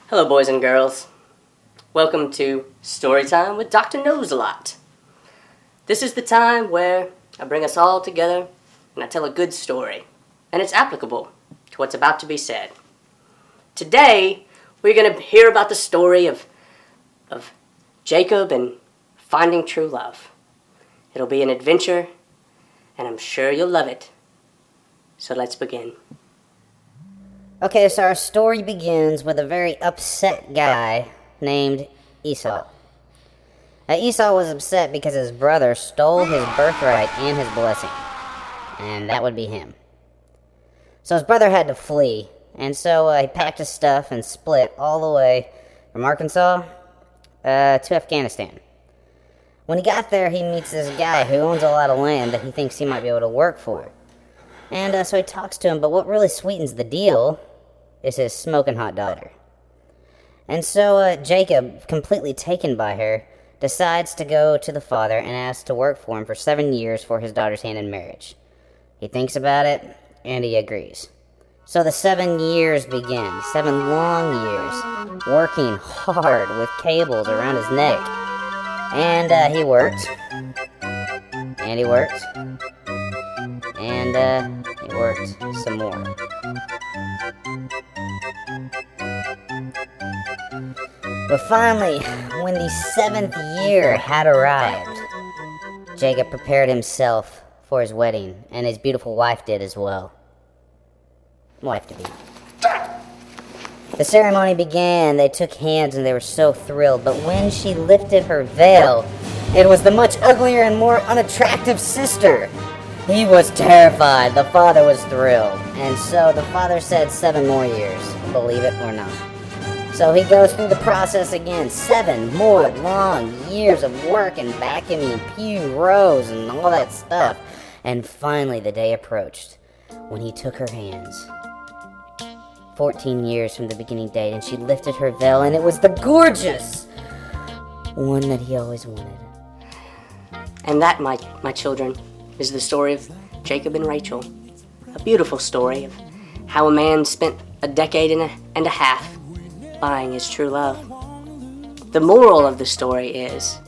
Hello, boys and girls. Welcome to Storytime with Dr. Knows-A-Lot. This is the time where I bring us all together and I tell a good story, and it's applicable to what's about to be said. Today, we're going to hear about the story of Jacob and finding true love. It'll be an adventure, and I'm sure you'll love it. So let's begin. Okay, so our story begins with a very upset guy named Esau. Esau was upset because his brother stole his birthright and his blessing, and that would be him. So his brother had to flee, and so he packed his stuff and split all the way from Arkansas to Afghanistan. When he got there, he meets this guy who owns a lot of land that he thinks he might be able to work for. And so he talks to him, but what really sweetens the deal is his smoking hot daughter. And so Jacob, completely taken by her, decides to go to the father and asks to work for him for 7 years for his daughter's hand in marriage. He thinks about it, and he agrees. So the 7 years begin, 7 long years, working hard with cables around his neck. And he worked, and he worked, and he worked some more. But finally, when the 7th year had arrived, Jacob prepared himself for his wedding, and his beautiful wife did as well. Wife-to-be. The ceremony began, they took hands, and they were so thrilled, but when she lifted her veil, it was the much uglier and more unattractive sister. He was terrified. The father was thrilled. And so the father said 7 more years, believe it or not. So he goes through the process again. 7 more long years of work and vacuuming pew rows and all that stuff. And finally the day approached when he took her hands. 14 years from the beginning date, and she lifted her veil, and it was the gorgeous one that he always wanted. And that, my children, is the story of Jacob and Rachel. A beautiful story of how a man spent a decade and a half buying his true love. The moral of the story is,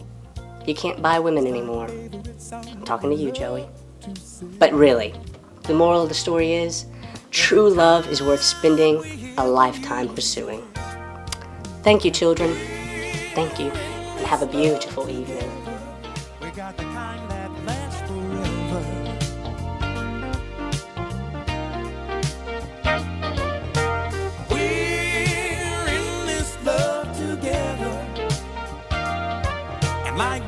you can't buy women anymore. I'm talking to you, Joey. But really, the moral of the story is, true love is worth spending a lifetime pursuing. Thank you, children. Thank you, and have a beautiful evening. Like